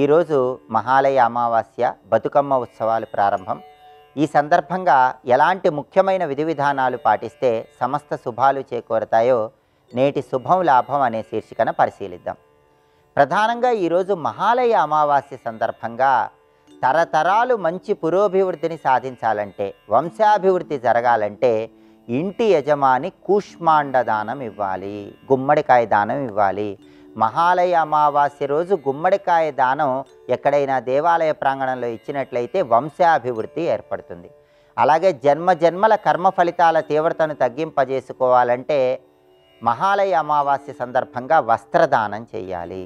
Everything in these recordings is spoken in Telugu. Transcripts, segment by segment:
ఈరోజు మహాలయ అమావాస్య, బతుకమ్మ ఉత్సవాలు ప్రారంభం. ఈ సందర్భంగా ఎలాంటి ముఖ్యమైన విధి విధానాలు పాటిస్తే సమస్త శుభాలు చేకూరతాయో నేటి శుభం లాభం అనే శీర్షికన పరిశీలిద్దాం. ప్రధానంగా ఈరోజు మహాలయ అమావాస్య సందర్భంగా తరతరాలు మంచి పురోభివృద్ధిని సాధించాలంటే, వంశాభివృద్ధి జరగాలంటే ఇంటి యజమాని కూష్మాండ దానం ఇవ్వాలి, గుమ్మడికాయ దానం ఇవ్వాలి. మహాలయ అమావాస్య రోజు గుమ్మడికాయ దానం ఎక్కడైనా దేవాలయ ప్రాంగణంలో ఇచ్చినట్లయితే వంశాభివృద్ధి ఏర్పడుతుంది. అలాగే జన్మజన్మల కర్మ ఫలితాల తీవ్రతను తగ్గింపజేసుకోవాలంటే మహాలయ అమావాస్య సందర్భంగా వస్త్రదానం చేయాలి.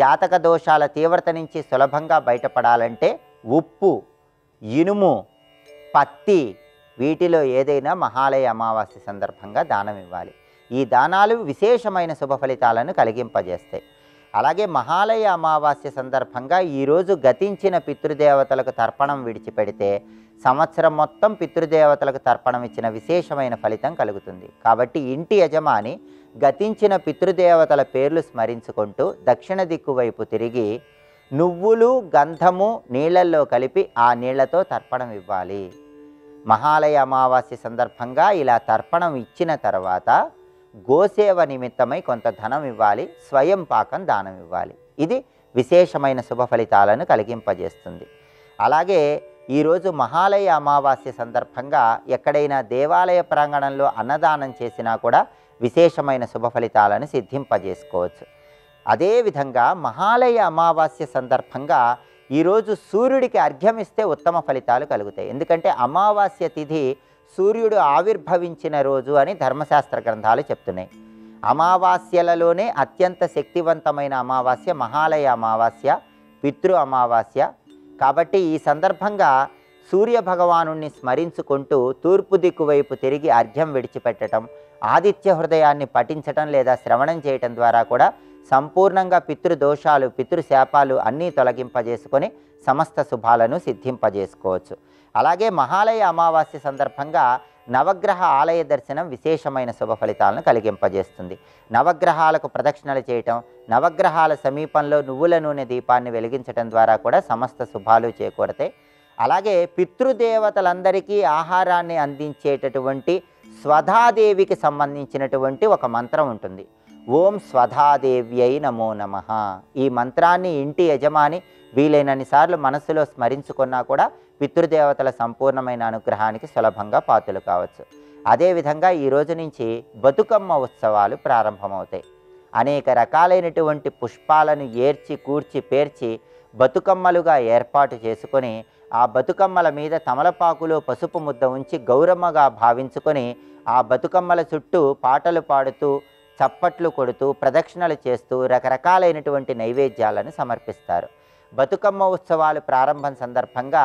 జాతక దోషాల తీవ్రత నుంచి సులభంగా బయటపడాలంటే ఉప్పు, ఇనుము, పత్తి వీటిలో ఏదైనా మహాలయ అమావాస్య సందర్భంగా దానం ఇవ్వాలి. ఈ దానాలు విశేషమైన శుభ ఫలితాలను కలిగింపజేస్తాయి. అలాగే మహాలయ అమావాస్య సందర్భంగా ఈరోజు గతించిన పితృదేవతలకు తర్పణం విడిచిపెడితే సంవత్సరం మొత్తం పితృదేవతలకు తర్పణం ఇచ్చిన విశేషమైన ఫలితం కలుగుతుంది. కాబట్టి ఇంటి యజమాని గతించిన పితృదేవతల పేర్లు స్మరించుకుంటూ దక్షిణ దిక్కు వైపు తిరిగి నువ్వులు, గంధము నీళ్లలో కలిపి ఆ నీళ్లతో తర్పణం ఇవ్వాలి. మహాలయ అమావాస్య సందర్భంగా ఇలా తర్పణం ఇచ్చిన తర్వాత గోసేవ నిమిత్తమై కొంత ధనం ఇవ్వాలి, స్వయం పాకం దానం ఇవ్వాలి. ఇది విశేషమైన శుభ ఫలితాలను కలిగింపజేస్తుంది. అలాగే ఈరోజు మహాలయ అమావాస్య సందర్భంగా ఎక్కడైనా దేవాలయ ప్రాంగణంలో అన్నదానం చేసినా కూడా విశేషమైన శుభ ఫలితాలను సిద్ధింపజేసుకోవచ్చు. అదేవిధంగా మహాలయ అమావాస్య సందర్భంగా ఈరోజు సూర్యుడికి అర్ఘ్యం ఇస్తే ఉత్తమ ఫలితాలు కలుగుతాయి. ఎందుకంటే అమావాస్య తిథి సూర్యుడు ఆవిర్భవించిన రోజు అని ధర్మశాస్త్ర గ్రంథాలు చెప్తున్నాయి. అమావాస్యలలోనే అత్యంత శక్తివంతమైన అమావాస్య మహాలయ అమావాస్య, పితృ అమావాస్య. కాబట్టి ఈ సందర్భంగా సూర్య భగవానుణ్ణి స్మరించుకుంటూ తూర్పు దిక్కు వైపు తిరిగి అర్ఘ్యం విడిచిపెట్టడం, ఆదిత్య హృదయాన్ని పఠించటం లేదా శ్రవణం చేయటం ద్వారా కూడా సంపూర్ణంగా పితృదోషాలు, పితృశాపాలు అన్నీ తొలగింపజేసుకొని సమస్త శుభాలను సిద్ధింపజేసుకోవచ్చు. అలాగే మహాలయ అమావాస్య సందర్భంగా నవగ్రహ ఆలయ దర్శనం విశేషమైన శుభ ఫలితాలను కలిగింపజేస్తుంది. నవగ్రహాలకు ప్రదక్షిణలు చేయటం, నవగ్రహాల సమీపంలో నువ్వుల నూనె దీపాన్ని వెలిగించటం ద్వారా కూడా సమస్త శుభాలు చేకూరతాయి. అలాగే పితృదేవతలందరికీ ఆహారాన్ని అందించేటటువంటి స్వధాదేవికి సంబంధించినటువంటి ఒక మంత్రం ఉంటుంది. ఓం స్వధాదేవ్యై నమో నమః. ఈ మంత్రాన్ని ఇంటి యజమాని వీలైనన్ని సార్లు మనస్సులో స్మరించుకున్నా కూడా పితృదేవతల సంపూర్ణమైన అనుగ్రహానికి సులభంగా పాత్రలు కావచ్చు. అదేవిధంగా ఈ రోజు నుంచి బతుకమ్మ ఉత్సవాలు ప్రారంభమవుతాయి. అనేక రకాలైనటువంటి పుష్పాలను ఏర్చి కూర్చి పేర్చి బతుకమ్మలుగా ఏర్పాటు చేసుకొని ఆ బతుకమ్మల మీద తమలపాకులో పసుపు ముద్ద ఉంచి గౌరమ్మగా భావించుకొని ఆ బతుకమ్మల చుట్టూ పాటలు పాడుతూ, చప్పట్లు కొడుతూ, ప్రదక్షిణలు చేస్తూ రకరకాలైనటువంటి నైవేద్యాలను సమర్పిస్తారు. బతుకమ్మ ఉత్సవాలు ప్రారంభం సందర్భంగా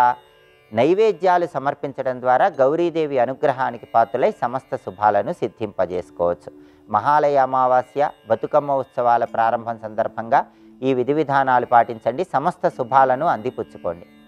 నైవేద్యాలు సమర్పించడం ద్వారా గౌరీదేవి అనుగ్రహానికి పాత్రులై సమస్త శుభాలను సిద్ధింపజేసుకోవచ్చు. మహాలయ అమావాస్య, బతుకమ్మ ఉత్సవాల ప్రారంభం సందర్భంగా ఈ విధి విధానాలు పాటించండి, సమస్త శుభాలను అందిపుచ్చుకోండి.